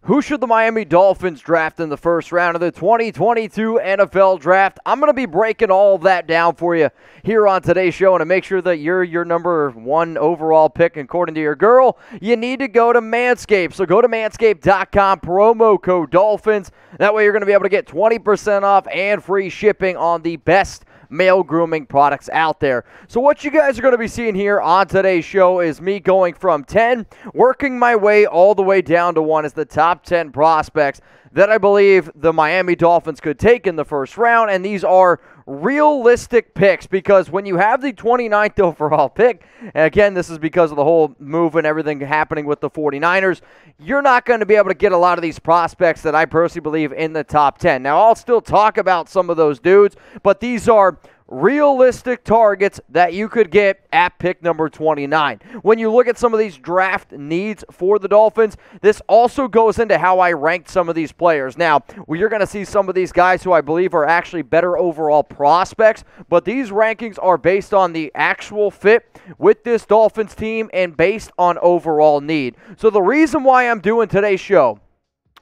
Who should the Miami Dolphins draft in the first round of the 2022 NFL Draft? I'm going to be breaking all of that down for you here on today's show. And to make sure that you're your number one overall pick according to your girl, you need to go to Manscape. So go to manscape.com, promo code Dolphins. That way you're going to be able to get 20% off and free shipping on the best male grooming products out there. So what you guys are going to be seeing here on today's show is me going from 10, working my way all the way down to 1 as the top 10 prospects that I believe the Miami Dolphins could take in the first round. And these are realistic picks because when you have the 29th overall pick, and again, this is because of the whole move and everything happening with the 49ers, you're not going to be able to get a lot of these prospects that I personally believe in the top 10. Now, I'll still talk about some of those dudes, but these are realistic targets that you could get at pick number 29. When you look at some of these draft needs for the Dolphins, this also goes into how I ranked some of these players. Now, you're going to see some of these guys who I believe are actually better overall prospects, but these rankings are based on the actual fit with this Dolphins team and based on overall need. So the reason why I'm doing today's show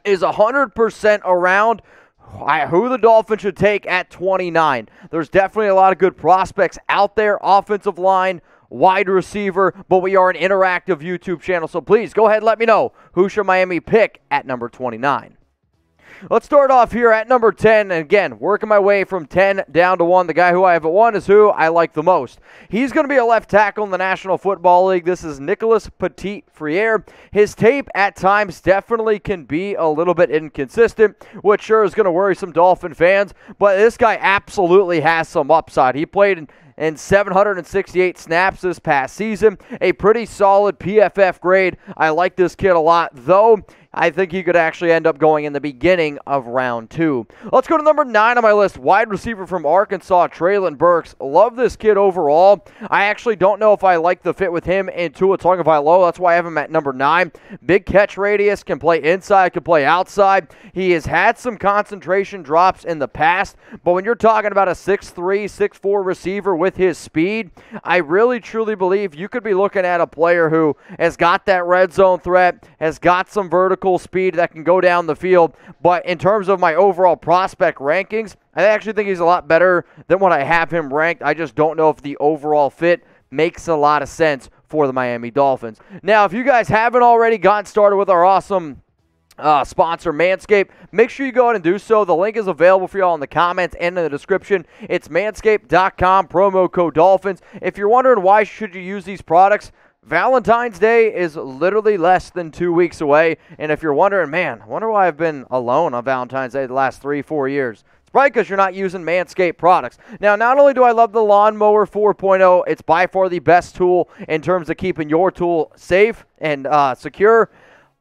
is 100% around who the Dolphins should take at 29. There's definitely a lot of good prospects out there, offensive line, wide receiver, but we are an interactive YouTube channel, so please go ahead and let me know who should Miami pick at number 29. Let's start off here at number 10, and again, working my way from 10 down to 1. The guy who I have at 1 is who I like the most. He's going to be a left tackle in the National Football League. This is Nicholas Petit-Frere. His tape at times definitely can be a little bit inconsistent, which sure is going to worry some Dolphin fans, but this guy absolutely has some upside. He played in 768 snaps this past season, a pretty solid PFF grade. I like this kid a lot, though I think he could actually end up going in the beginning of round 2. Let's go to number 9 on my list, wide receiver from Arkansas, Treylon Burks. Love this kid overall. I actually don't know if I like the fit with him and Tua Tagovailoa. That's why I have him at number 9. Big catch radius, can play inside, can play outside. He has had some concentration drops in the past, but when you're talking about a 6'3", 6'4" receiver with his speed, I really truly believe you could be looking at a player who has got that red zone threat, has got some vertical speed that can go down the field, but in terms of my overall prospect rankings, I actually think he's a lot better than what I have him ranked. I just don't know if the overall fit makes a lot of sense for the Miami Dolphins. Now, if you guys haven't already gotten started with our awesome sponsor Manscaped, make sure you go ahead and do so. The link is available for y'all in the comments and in the description. It's manscaped.com, promo code Dolphins. If you're wondering why should you use these products, Valentine's Day is literally less than 2 weeks away, and if you're wondering, man, I wonder why I've been alone on Valentine's Day the last 3-4 years, it's probably because you're not using Manscaped products. Now, not only do I love the Lawnmower 4.0, it's by far the best tool in terms of keeping your tool safe and secure.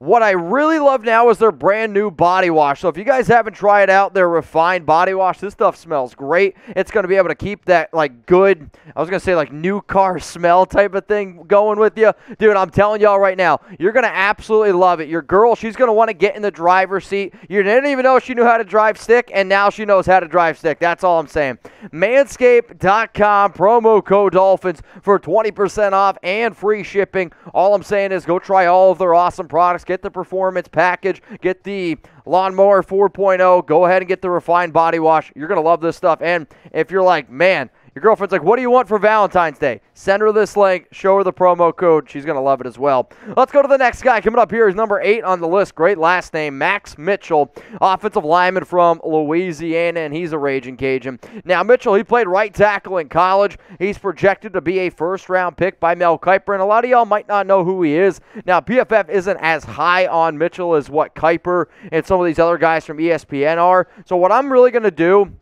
What I really love now is their brand new body wash. So if you guys haven't tried out their refined body wash, this stuff smells great. It's going to be able to keep that like good, I was going to say like new car smell type of thing going with you. Dude, I'm telling y'all right now, you're going to absolutely love it. Your girl, she's going to want to get in the driver's seat. You didn't even know she knew how to drive stick, and now she knows how to drive stick. That's all I'm saying. Manscaped.com, promo code Dolphins for 20% off and free shipping. All I'm saying is go try all of their awesome products. Get the performance package, get the Lawnmower 4.0, go ahead and get the refined body wash. You're going to love this stuff. And if you're like, man, your girlfriend's like, what do you want for Valentine's Day? Send her this link, show her the promo code. She's going to love it as well. Let's go to the next guy. Coming up here is number 8 on the list. Great last name, Max Mitchell, offensive lineman from Louisiana, and he's a raging Cajun. Now, Mitchell, he played right tackle in college. He's projected to be a first-round pick by Mel Kiper, and a lot of y'all might not know who he is. Now, PFF isn't as high on Mitchell as what Kiper and some of these other guys from ESPN are. So what I'm really going to do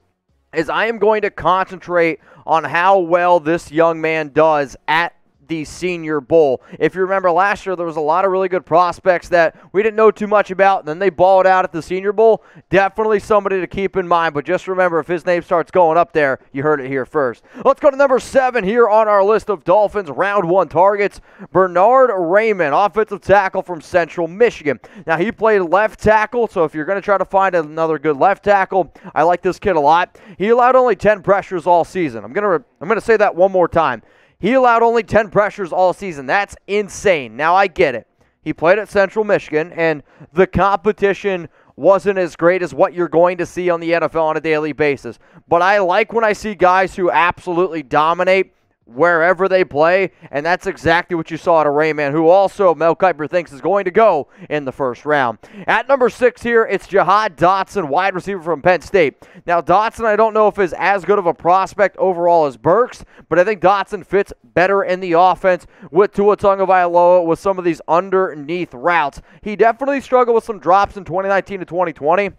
is I am going to concentrate on how well this young man does at the Senior Bowl. If you remember last year, there was a lot of really good prospects that we didn't know too much about, and then they balled out at the Senior Bowl. Definitely somebody to keep in mind, but just remember, if his name starts going up there, you heard it here first. Let's go to number 7 here on our list of Dolphins round 1 targets. Bernhard Rainmann, offensive tackle from Central Michigan. Now, he played left tackle, so if you're going to try to find another good left tackle, I like this kid a lot. He allowed only 10 pressures all season. I'm going to say that one more time. He allowed only 10 pressures all season. That's insane. Now, I get it. He played at Central Michigan, and the competition wasn't as great as what you're going to see on the NFL on a daily basis. But I like when I see guys who absolutely dominate wherever they play, and that's exactly what you saw at a Rainmann, who also Mel Kiper thinks is going to go in the first round. At number 6 here, it's Jahan Dotson, wide receiver from Penn State. Now, Dotson, I don't know if is as good of a prospect overall as Burks, but I think Dotson fits better in the offense with Tua Tagovailoa with some of these underneath routes. He definitely struggled with some drops in 2019 to 2020.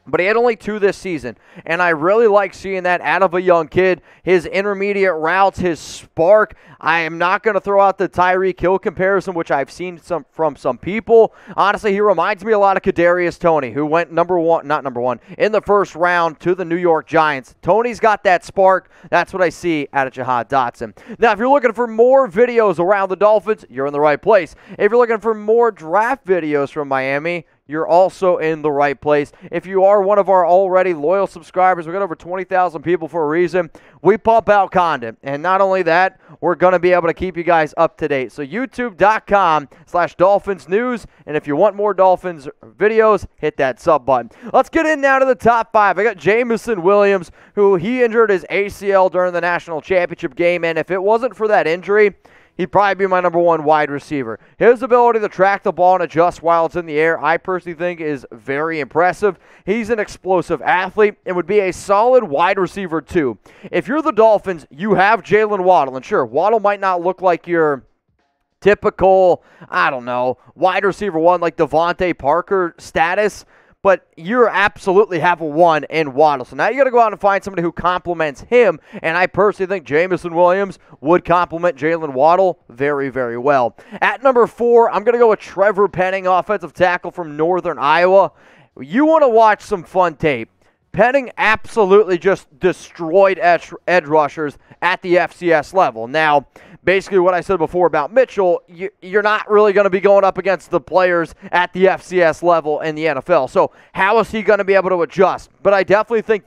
But he had only 2 this season, and I really like seeing that out of a young kid. His intermediate routes, his spark. I am not going to throw out the Tyreek Hill comparison, which I've seen from some people. Honestly, he reminds me a lot of Kadarius Toney, who went in the first round to the New York Giants. Toney's got that spark. That's what I see out of Jahan Dotson. Now, if you're looking for more videos around the Dolphins, you're in the right place. If you're looking for more draft videos from Miami, you're also in the right place. If you are one of our already loyal subscribers, we've got over 20,000 people for a reason. We pump out content. And not only that, we're going to be able to keep you guys up to date. So youtube.com/Dolphins News. And if you want more Dolphins videos, hit that sub button. Let's get in now to the top 5. I got Jameson Williams, who he injured his ACL during the national championship game. And if it wasn't for that injury, he'd probably be my number 1 wide receiver. His ability to track the ball and adjust while it's in the air, I personally think is very impressive. He's an explosive athlete and would be a solid wide receiver too. If you're the Dolphins, you have Jalen Waddle. And sure, Waddle might not look like your typical, wide receiver 1 like Devontae Parker status, but you absolutely have a 1 in Waddle. So now you got to go out and find somebody who complements him, and I personally think Jameson Williams would complement Jalen Waddle very, very well. At number 4, I'm going to go with Trevor Penning, offensive tackle from Northern Iowa. You want to watch some fun tape. Penning absolutely just destroyed edge rushers at the FCS level. Now, basically what I said before about Mitchell, you're not really going to be going up against the players at the FCS level in the NFL. So how is he going to be able to adjust? But I definitely think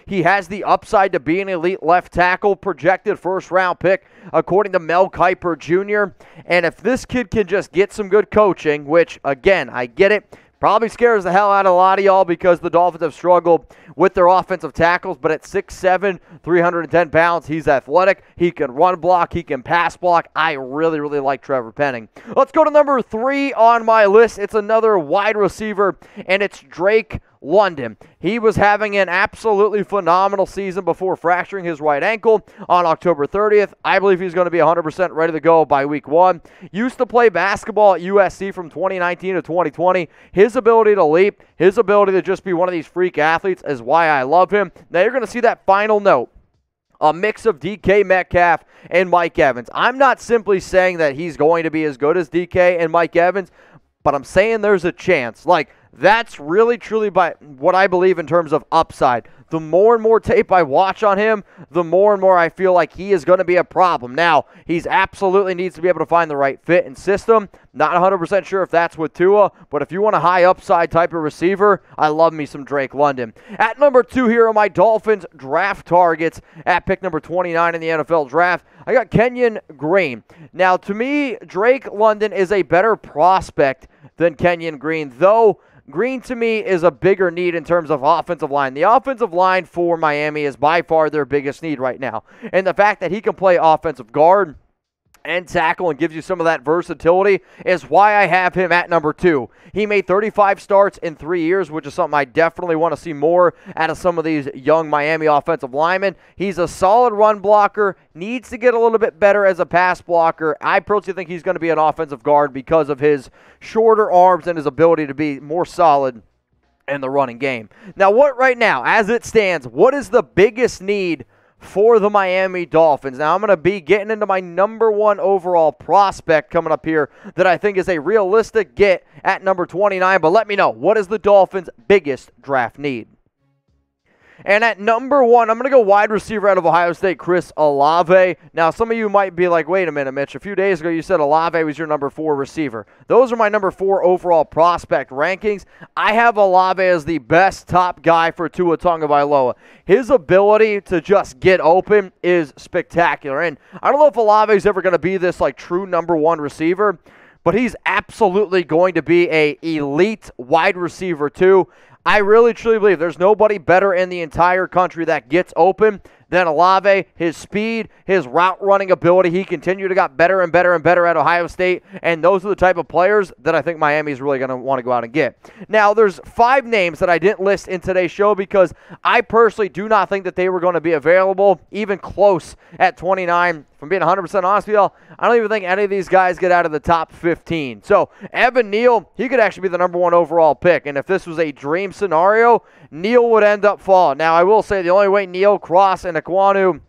he has the upside to be an elite left tackle, projected first-round pick, according to Mel Kiper Jr. And if this kid can just get some good coaching, which, again, I get it, probably scares the hell out of a lot of y'all because the Dolphins have struggled with their offensive tackles, but at 6'7", 310 pounds, he's athletic. He can run block. He can pass block. I really, really like Trevor Penning. Let's go to number 3 on my list. It's another wide receiver, and it's Drake London. He was having an absolutely phenomenal season before fracturing his right ankle on October 30th. I believe he's going to be 100% ready to go by week 1. Used to play basketball at USC from 2019 to 2020. His ability to leap, his ability to just be one of these freak athletes is why I love him. Now you're going to see that final note. A mix of DK Metcalf and Mike Evans. I'm not simply saying that he's going to be as good as DK and Mike Evans, but I'm saying there's a chance. That's really, truly by what I believe in terms of upside. The more and more tape I watch on him, the more and more I feel like he is going to be a problem. Now, he's absolutely needs to be able to find the right fit and system. Not 100% sure if that's with Tua, but if you want a high upside type of receiver, I love me some Drake London. At number 2 here are my Dolphins draft targets at pick number 29 in the NFL draft. I got Kenyon Green. Now, to me, Drake London is a better prospect than Kenyon Green, though Green, to me, is a bigger need in terms of offensive line. The offensive line for Miami is by far their biggest need right now. And the fact that he can play offensive guard and tackle and gives you some of that versatility is why I have him at number 2. He made 35 starts in 3 years, which is something I definitely want to see more out of some of these young Miami offensive linemen. He's a solid run blocker, needs to get a little bit better as a pass blocker. I personally think he's going to be an offensive guard because of his shorter arms and his ability to be more solid in the running game. Now, right now, as it stands, what is the biggest need for the Miami Dolphins? Now, I'm going to be getting into my number 1 overall prospect coming up here that I think is a realistic get at number 29, but let me know, what is the Dolphins' biggest draft need? And at number 1, I'm going to go wide receiver out of Ohio State, Chris Olave. Now, some of you might be like, wait a minute, Mitch. A few days ago, you said Olave was your number 4 receiver. Those are my number 4 overall prospect rankings. I have Olave as the best top guy for Tua Tagovailoa. His ability to just get open is spectacular. And I don't know if Olave is ever going to be this true number 1 receiver, but he's absolutely going to be a elite wide receiver too. I really truly believe there's nobody better in the entire country that gets open than Olave. His speed, his route running ability, he continued to get better and better and better at Ohio State, and those are the type of players that I think Miami's really going to want to go out and get. Now, there's 5 names that I didn't list in today's show because I personally do not think that they were going to be available, even close at 29. If I'm being 100% honest with y'all, I don't even think any of these guys get out of the top 15. So, Evan Neal, he could actually be the number 1 overall pick, and if this was a dream scenario, Neal would end up falling. Now, I will say the only way Neal, Cross, and Ekwonu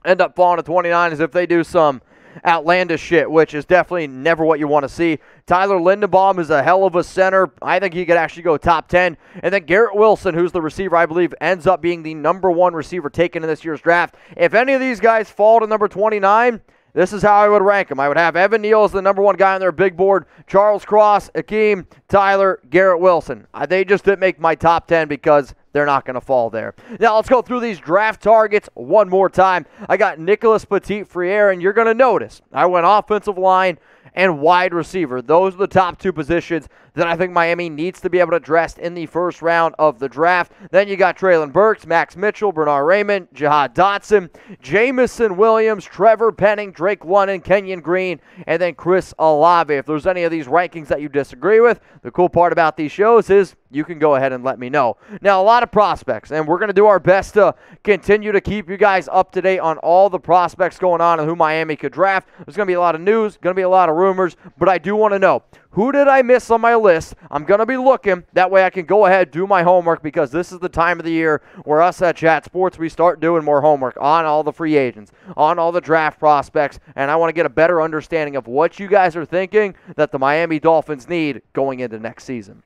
end up falling to 29 is if they do some outlandish shit, which is definitely never what you want to see. Tyler Lindenbaum is a hell of a center. I think he could actually go top 10. And then Garrett Wilson, who's the receiver, I believe, ends up being the number 1 receiver taken in this year's draft. If any of these guys fall to number 29, this is how I would rank them. I would have Evan Neal as the number 1 guy on their big board, Charles Cross, Akeem, Tyler, Garrett Wilson. They just didn't make my top 10 because they're not going to fall there. Now, let's go through these draft targets one more time. I got Nicholas Petit-Frere, and you're going to notice I went offensive line and wide receiver. Those are the top 2 positions that I think Miami needs to be able to address in the first round of the draft. Then you got Treylon Burks, Max Mitchell, Bernhard Rainmann, Jahan Dotson, Jameson Williams, Trevor Penning, Drake London, Kenyon Green, and then Chris Olave. If there's any of these rankings that you disagree with, the cool part about these shows is you can go ahead and let me know. Now, a lot of prospects, and we're going to do our best to continue to keep you guys up to date on all the prospects going on and who Miami could draft. There's going to be a lot of news, going to be a lot of rumors, but I do want to know, who did I miss on my list? I'm going to be looking. That way I can go ahead, do my homework, because this is the time of the year where us at Chat Sports, we start doing more homework on all the free agents, on all the draft prospects, and I want to get a better understanding of what you guys are thinking that the Miami Dolphins need going into next season.